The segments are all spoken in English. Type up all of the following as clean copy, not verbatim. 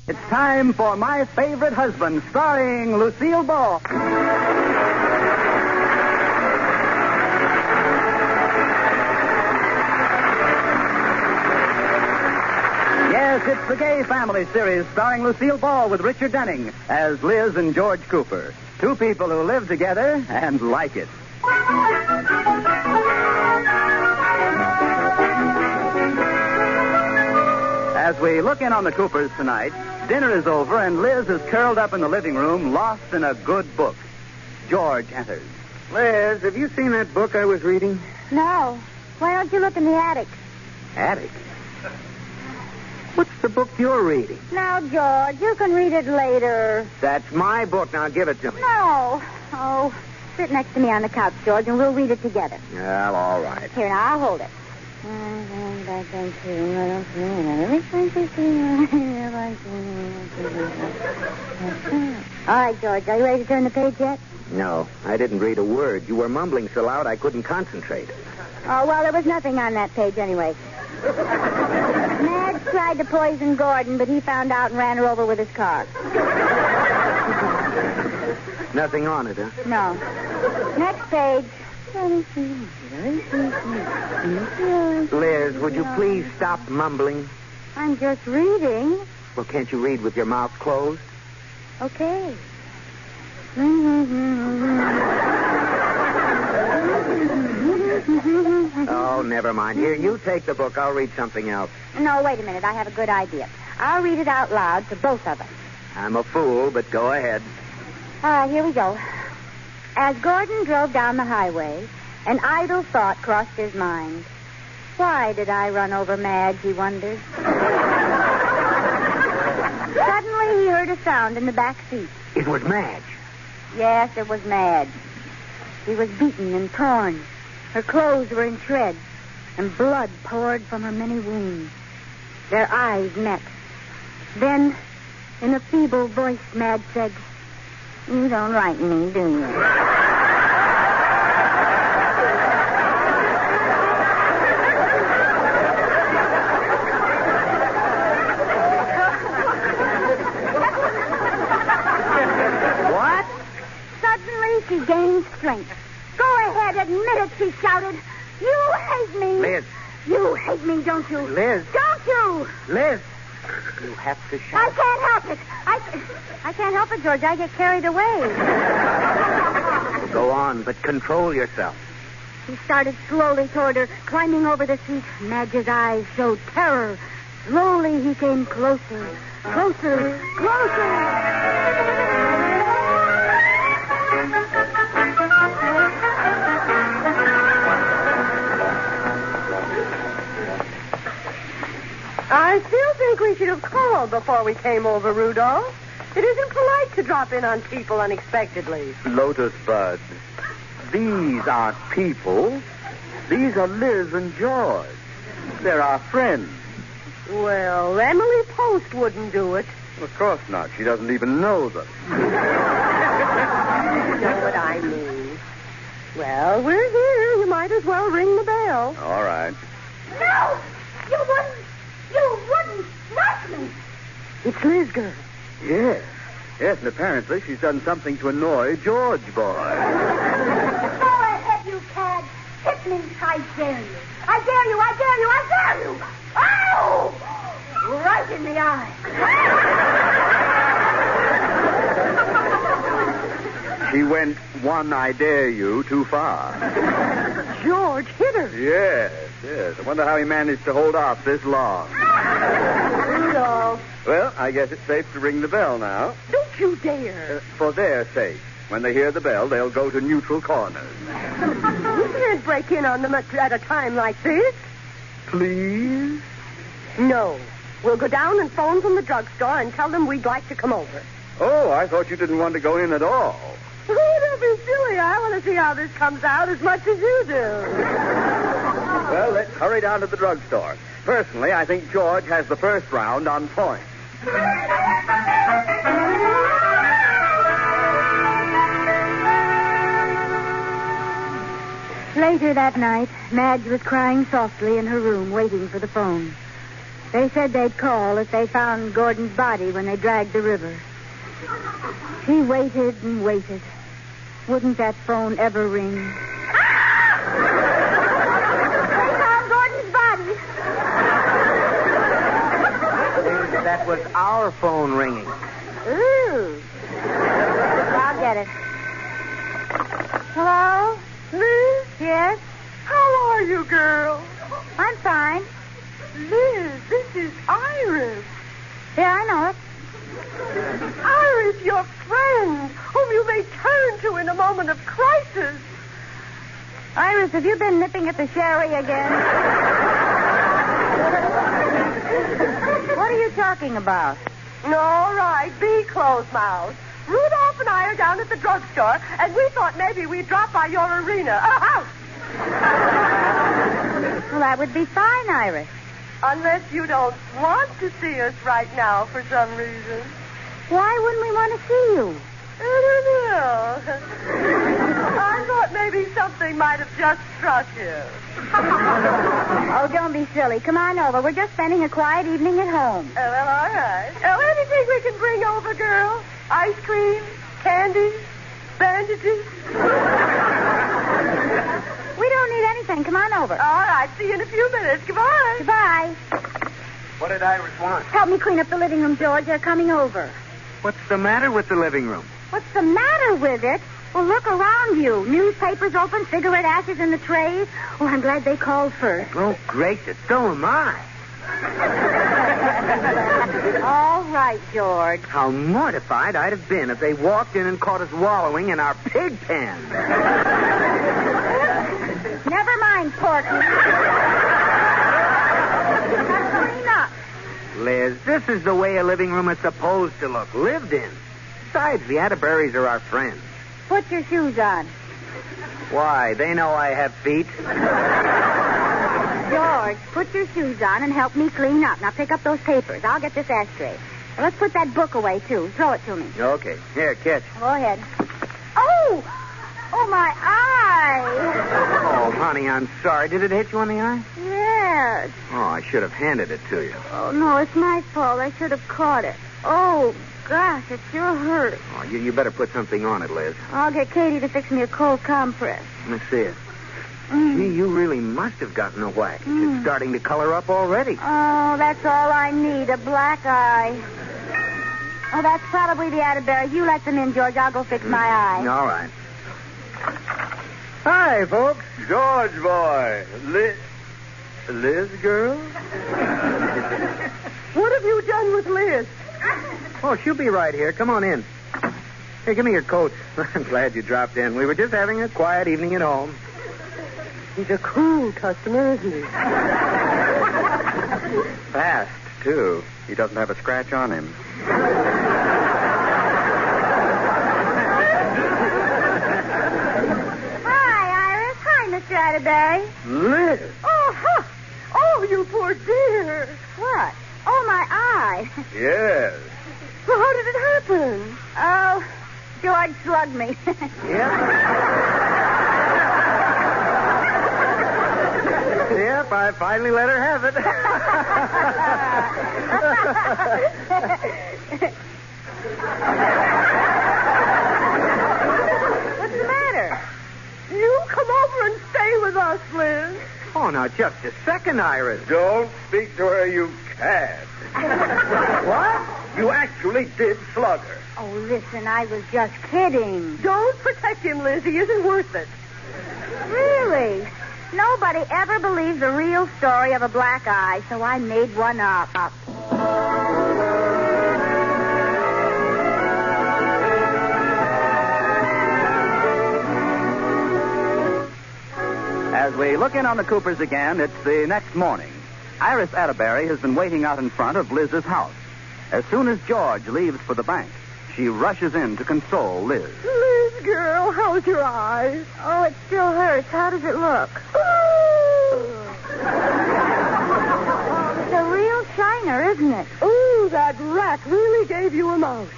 It's time for My Favorite Husband, starring Lucille Ball. Yes, it's the Gay Family series starring Lucille Ball with Richard Denning as Liz and George Cooper. Two people who live together and like it. As we look in on the Coopers tonight, dinner is over and Liz is curled up in the living room, lost in a good book. George enters. Liz, have you seen that book I was reading? No. Why don't you look in the attic? Attic? What's the book you're reading? Now, George, you can read it later. That's my book. Now give it to me. No. Oh, sit next to me on the couch, George, and we'll read it together. Well, all right. Here, now, I'll hold it. All right, George, are you ready to turn the page yet? No, I didn't read a word. You were mumbling so loud I couldn't concentrate. Oh, well, there was nothing on that page anyway. Madge tried to poison Gordon, but he found out and ran her over with his car. Nothing on it, huh? No. Next page. Liz, would you please stop mumbling? I'm just reading. Well, can't you read with your mouth closed? Okay. Oh, never mind. Here, you take the book. I'll read something else. No, wait a minute. I have a good idea. I'll read it out loud to both of us. I'm a fool, but go ahead. Here we go. As Gordon drove down the highway, an idle thought crossed his mind. Why did I run over Madge, he wondered. Suddenly he heard a sound in the back seat. It was Madge. Yes, it was Madge. She was beaten and torn. Her clothes were in shreds, and blood poured from her many wounds. Their eyes met. Then, in a feeble voice, Madge said, "You don't like me, do you?" What? Suddenly she gained strength. "Go ahead, admit it," she shouted. "You hate me." Liz. You hate me, don't you? Liz. Don't you? Liz. You have to shout. I can't help it. I can't help it, George. I get carried away. Go on, but control yourself. He started slowly toward her, climbing over the seat. Madge's eyes showed terror. Slowly he came closer, closer, closer. I still think we should have called before we came over, Rudolph. It isn't polite to drop in on people unexpectedly. Lotus Bud, these aren't people. These are Liz and George. They're our friends. Well, Emily Post wouldn't do it. Of course not. She doesn't even know them. You know what I mean. Well, we're here. You might as well ring the bell. All right. No! You wouldn't like me! It's Liz, girl. Yes. Yes, and apparently she's done something to annoy George boy. Go ahead, you cad. Hit me. I dare you. I dare you. I dare you. I dare you. Ow! Right in the eye. She went one I dare you too far. George hit her. Yes. I wonder how he managed to hold off this long. Rudolph. Well, I guess it's safe to ring the bell now. Don't you dare. For their sake. When they hear the bell, they'll go to neutral corners. You can't break in on them at a time like this. Please? No. We'll go down and phone from the drugstore and tell them we'd like to come over. Oh, I thought you didn't want to go in at all. Oh, don't be silly. I want to see how this comes out as much as you do. Well, let's hurry down to the drugstore. Personally, I think George has the first round on point. Later that night, Madge was crying softly in her room, waiting for the phone. They said they'd call if they found Gordon's body when they dragged the river. She waited and waited. Wouldn't that phone ever ring? They found Gordon's body. That was our phone ringing. Ooh. I'll get it. Hello? Liz? Yes? How are you, girl? I'm fine. Liz, this is Iris. Yeah, I know it. Iris, your friend, whom you may turn to in a moment of crisis. Iris, have you been nipping at the sherry again? What are you talking about? All right, be close-mouthed. Rudolph and I are down at the drugstore, and we thought maybe we'd drop by your arena. House! Well, that would be fine, Iris. Unless you don't want to see us right now for some reason. Why wouldn't we want to see you? I don't know. I thought maybe something might have just struck you. Oh, don't be silly. Come on over. We're just spending a quiet evening at home. Oh, well, all right. Oh, anything we can bring over, girl? Ice cream? Candy? Bandages? We don't need anything. Come on over. All right. See you in a few minutes. Goodbye. Goodbye. What did Iris want? Help me clean up the living room, George. They're coming over. What's the matter with the living room? What's the matter with it? Well, look around you. Newspapers open, cigarette ashes in the trays. Oh, I'm glad they called first. Oh, gracious, so am I. All right, George. How mortified I'd have been if they walked in and caught us wallowing in our pig pen. Never mind, Porky. Now clean up. Liz, this is the way a living room is supposed to look, lived in. Besides, the Atterburys are our friends. Put your shoes on. Why? They know I have feet. George, put your shoes on and help me clean up. Now pick up those papers. I'll get this ashtray. Now, let's put that book away, too. Throw it to me. Okay. Here, catch. Go ahead. Oh! Oh, my eye! Oh, honey, I'm sorry. Did it hit you on the eye? Yes. Oh, I should have handed it to you. Oh, no, it's my fault. I should have caught it. Oh, gosh, it sure hurts. Oh, you better put something on it, Liz. I'll get Katie to fix me a cold compress. Let me see it. Gee, you really must have gotten a whack. It's starting to color up already. Oh, that's all I need, a black eye. Oh, that's probably the Atterbury. You let them in, George. I'll go fix my eye. All right. Hi, folks. George boy. Liz girl? What have you done with Liz? Oh, she'll be right here. Come on in. Here, give me your coat. I'm glad you dropped in. We were just having a quiet evening at home. He's a cool customer, isn't he? Fast, too. He doesn't have a scratch on him. Hi, Iris. Hi, Mr. Atterbury. Liz! Oh, huh. Oh, you poor dear. What? Oh, my eye. Yes. Well, how did it happen? Oh, George slugged me. Yep, I finally let her have it. What's the matter? You come over and stay with us, Liz. Oh, now, just a second, Iris. Don't speak to her, you cad. What? You actually did slug her. Oh, listen, I was just kidding. Don't protect him, Liz. He isn't worth it. Really? Nobody ever believes the real story of a black eye, so I made one up. As we look in on the Coopers again, it's the next morning. Iris Atterbury has been waiting out in front of Liz's house. As soon as George leaves for the bank, she rushes in to console Liz. Liz, girl, how's your eye? Oh, it still hurts. How does it look? It's a real shiner, isn't it? Ooh, that rat really gave you a mouse.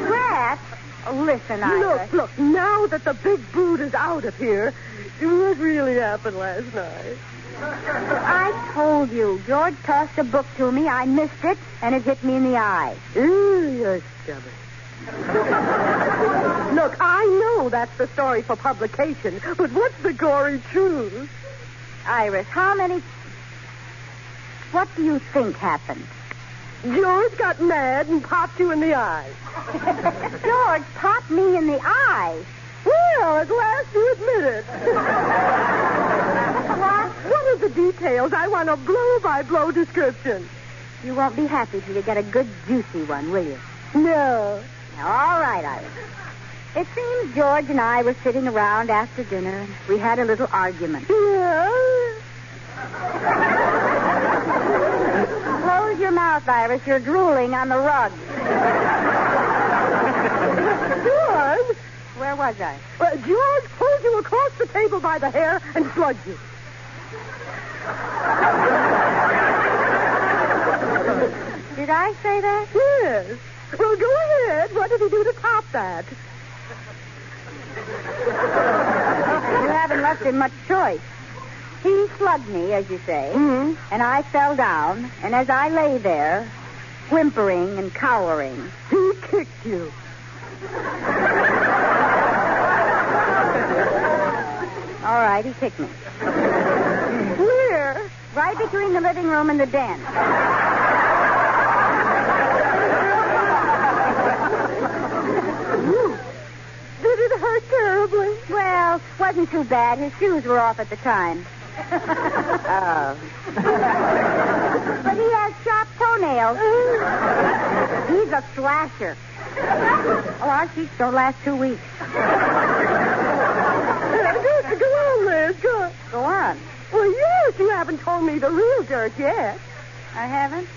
Rat? Oh, listen, Iris. Look, now that the big brute is out of here, what really happened last night? I told you. George tossed a book to me. I missed it, and it hit me in the eye. Ooh, you're stubborn. Look, I know that's the story for publication, but what's the gory truth? Iris, what do you think happened? George got mad and popped you in the eye. George popped me in the eye. Well, at last you admit it. What are the details? I want a blow-by-blow description. You won't be happy till you get a good, juicy one, will you? No. All right, Iris. It seems George and I were sitting around after dinner, and we had a little argument. Yeah? Close your mouth, Iris. You're drooling on the rug. George? Where was I? George pulled you across the table by the hair and slugged you. Did I say that? Yes. Well, go ahead. What did he do to top that? You haven't left him much choice. He slugged me, as you say, and I fell down, and as I lay there, whimpering and cowering, he kicked you. All right, he kicked me. Where? Right between the living room and the den. Did it hurt terribly? Well, wasn't too bad. His shoes were off at the time. Oh. But he has sharp toenails. He's a slasher. Oh, our sheets don't last 2 weeks. Go on, Liz. Go on. Well, yes, you haven't told me the real dirt yet. I haven't?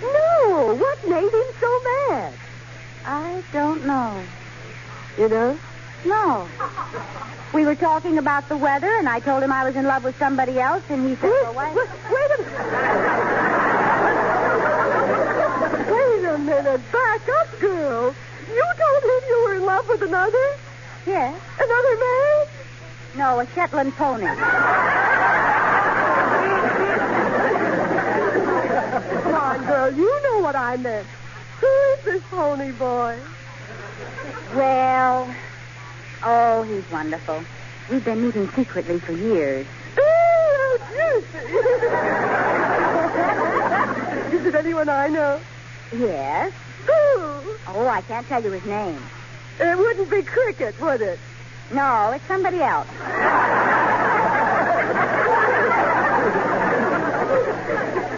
No. What made him so mad? I don't know. You know? No. We were talking about the weather, and I told him I was in love with somebody else, and he said, well, why? Wait a minute. Back up, girl. You told him you were in love with another? Yes. Another man? No, a Shetland pony. Come on, girl. You know what I meant. Who is this pony boy? Well, he's wonderful. We've been meeting secretly for years. Oh, juicy. Is it anyone I know? Yes. Who? Oh, I can't tell you his name. It wouldn't be Cricket, would it? No, it's somebody else.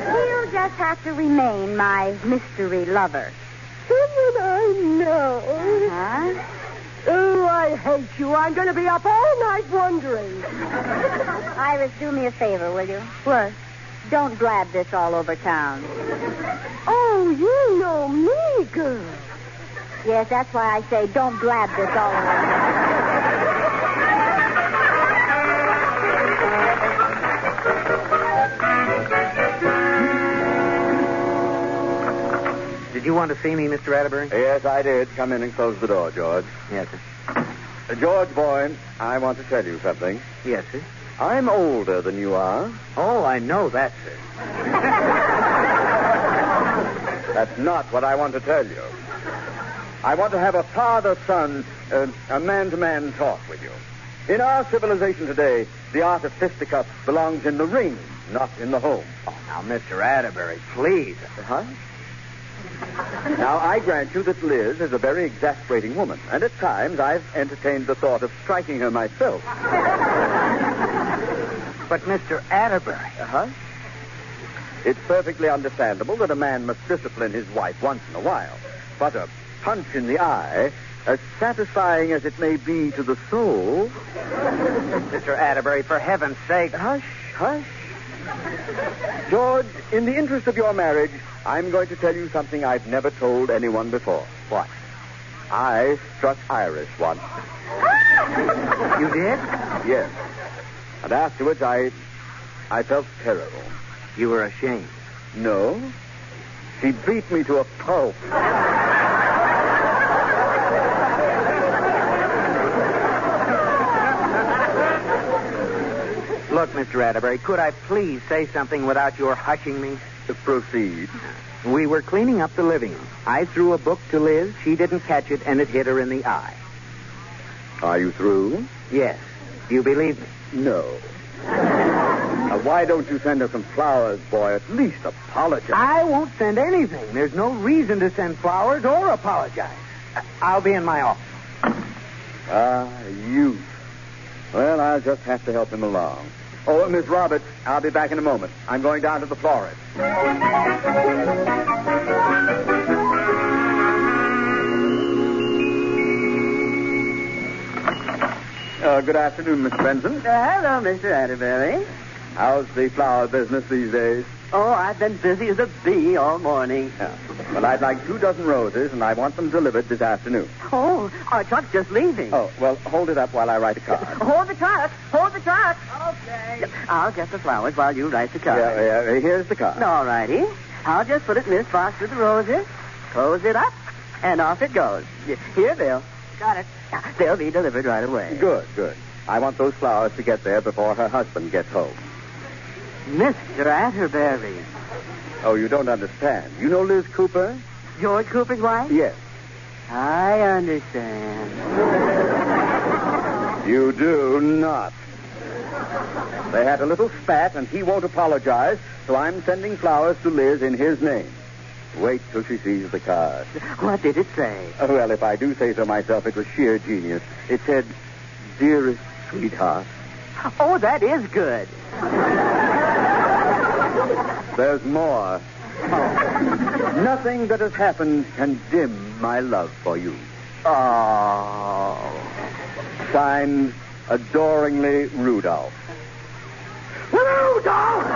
He'll just have to remain my mystery lover. Someone I know. Huh? Oh, I hate you. I'm going to be up all night wondering. Iris, do me a favor, will you? What? Don't blab this all over town. Oh, you know me, girl. Yes, that's why I say don't blab this all over town. Did you want to see me, Mr. Atterbury? Yes, I did. Come in and close the door, George. Yes, sir. George Boyne, I want to tell you something. Yes, sir. I'm older than you are. Oh, I know that, sir. That's not what I want to tell you. I want to have a father-son, a man-to-man talk with you. In our civilization today, the art of fisticuffs belongs in the ring, not in the home. Oh, now, Mr. Atterbury, please. Huh? Now, I grant you that Liz is a very exasperating woman, and at times I've entertained the thought of striking her myself. But, Mr. Atterbury... Uh-huh. It's perfectly understandable that a man must discipline his wife once in a while. But a punch in the eye, as satisfying as it may be to the soul... Mr. Atterbury, for heaven's sake... Hush, hush. George, in the interest of your marriage, I'm going to tell you something I've never told anyone before. What? I struck Iris once. You did? Yes. And afterwards, I felt terrible. You were ashamed. No. She beat me to a pulp. Look, Mr. Atterbury, could I please say something without your hushing me? Proceed. We were cleaning up the living room. I threw a book to Liz. She didn't catch it, and it hit her in the eye. Are you through? Yes. Do you believe me? No. Now, why don't you send her some flowers, boy? At least apologize. I won't send anything. There's no reason to send flowers or apologize. I'll be in my office. You. Well, I'll just have to help him along. Oh, Miss Roberts, I'll be back in a moment. I'm going down to the florist. Good afternoon, Miss Benson. Hello, Mr. Atterbury. How's the flower business these days? Oh, I've been busy as a bee all morning. Yeah. Well, I'd like 24 roses, and I want them delivered this afternoon. Oh, our truck's just leaving. Oh, well, hold it up while I write a card. Hold the truck. Hold the truck. Okay. I'll get the flowers while you write the card. Yeah, here's the card. All righty. I'll just put it in this box with the roses, close it up, and off it goes. Here, Bill. Got it. They'll be delivered right away. Good. I want those flowers to get there before her husband gets home. Mr. Atterbury. Oh, you don't understand. You know Liz Cooper? George Cooper's wife? Yes. I understand. You do not. They had a little spat, and he won't apologize, so I'm sending flowers to Liz in his name. Wait till she sees the card. What did it say? Oh, well, if I do say so myself, it was sheer genius. It said, "Dearest sweetheart." Oh, that is good. There's more. Nothing that has happened can dim my love for you. Oh. Signed, adoringly, Rudolph. Rudolph!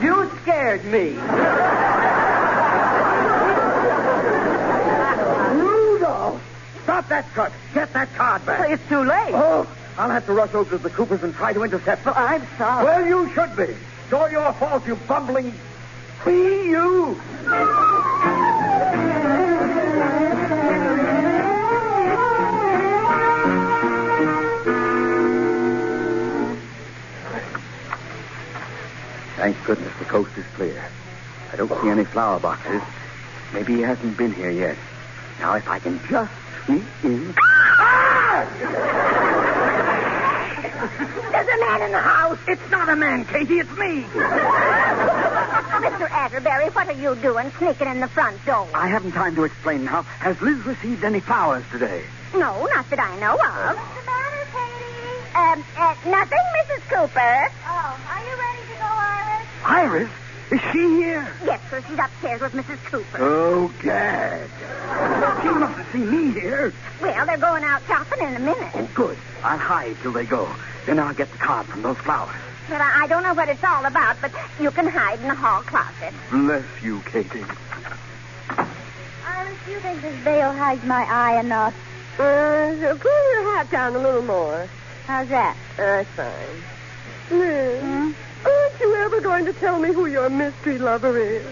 You scared me. Rudolph! Stop that truck. Get that card back. It's too late. Oh, I'll have to rush over to the Coopers and try to intercept them. I'm sorry. Well, you should be. It's all your fault, you bumbling... Be you! Thank goodness the coast is clear. I don't see any flower boxes. Maybe he hasn't been here yet. Now, if I can just sneak in... There's a man in the house. It's not a man, Katie. It's me. Mr. Atterbury, what are you doing sneaking in the front door? I haven't time to explain now. Has Liz received any flowers today? No, not that I know of. What's the matter, Katie? Nothing, Mrs. Cooper. Oh, are you ready to go, Iris? Iris? Is she here? Yes, sir. She's upstairs with Mrs. Cooper. Oh, Gad. She mustn't see me here. Well, they're going out shopping in a minute. Oh, good. I'll hide till they go. Then I'll get the card from those flowers. But I don't know what it's all about, but you can hide in the hall closet. Bless you, Katie. Iris, do you think this veil hides my eye enough? Pull your hat down a little more. How's that? That's fine. Liz, aren't you ever going to tell me who your mystery lover is?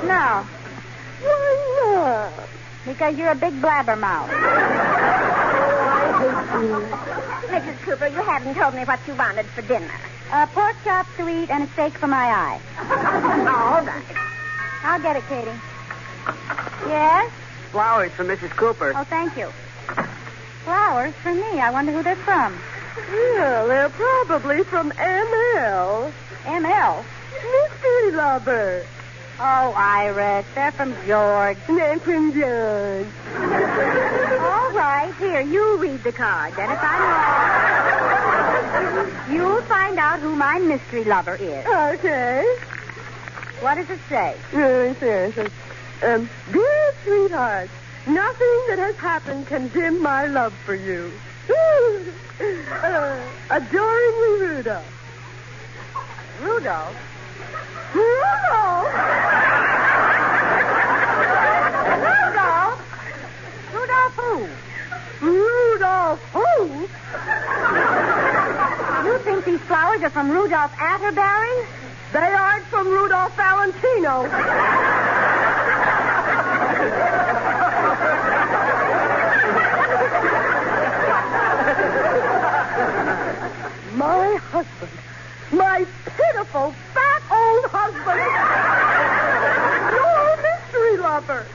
No, Why not? because you're a big blabbermouth. Mrs. Cooper, you haven't told me what you wanted for dinner. Pork chop to eat and a steak for my eye. All right. I'll get it, Katie. Yes? Flowers for Mrs. Cooper. Oh, thank you. Flowers for me. I wonder who they're from. Well, they're probably from ML. ML? Mystery lover. Oh, Iris. They're from George. And from George. All right. Here, you read the card. Then if I'm wrong, you'll find out who my mystery lover is. Okay. What does it say? Seriously. Dear sweetheart, nothing that has happened can dim my love for you. Adoringly, Rudolph. Rudolph? Rudolph? Rudolph? Rudolph who? Rudolph who? You think these flowers are from Rudolph Atterbury? They aren't from Rudolph Valentino. My husband. My pitiful, fat old husband. You're a mystery lover.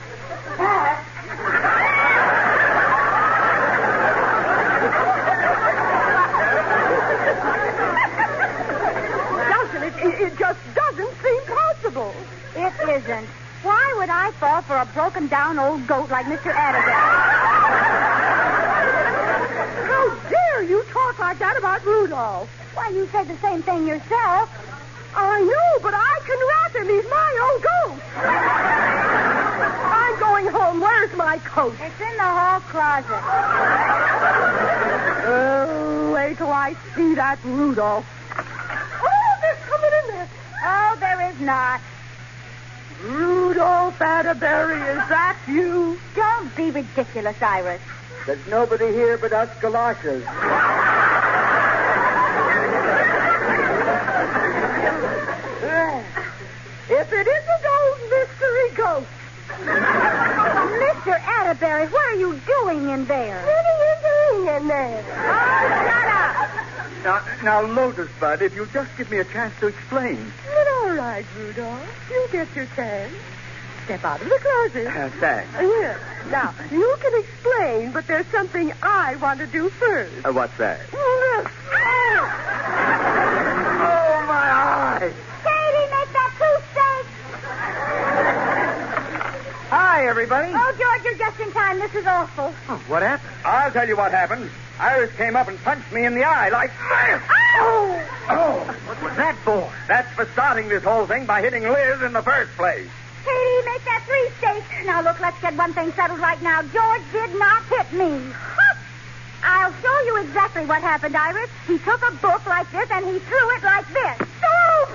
Doesn't it? It just doesn't seem possible. It isn't. Why would I fall for a broken-down old goat like Mr. Atterbury? How dare you talk like that about Rudolph? Why, you said the same thing yourself. I know, but I can rap him. He's my old goat. I'm going home. Where's my coat? It's in the hall closet. Wait till I see that Rudolph. Oh, there's coming in there. Oh, there is not. Rudolph Atterbury, is that you? Don't be ridiculous, Iris. There's nobody here but us galoshes. If it isn't old mystery ghost. Mr. Atterbury, what are you doing in there? What are you doing in there? Oh, shut up. Now, Lotus Bud, if you'll just give me a chance to explain. Well, all right, Rudolph. You get your chance. Step out of the closet. Thanks. Here. Now, you can explain, but there's something I want to do first. What's that? Look. Oh, my eyes. Katie, make that 2 steaks. Hi, everybody. Oh, George, you're just in time. This is awful. Oh, what happened? I'll tell you what happened. Iris came up and punched me in the eye like this. Oh! Oh, What was that for? that's for starting this whole thing by hitting Liz in the first place. Katie, make that 3 steaks. Now, look, let's get one thing settled right now. George did not hit me. I'll show you exactly what happened, Iris. He took a book like this and he threw it like this. Boom!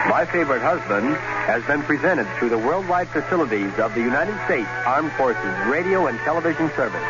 My Favorite Husband has been presented through the worldwide facilities of the United States Armed Forces Radio and Television Service.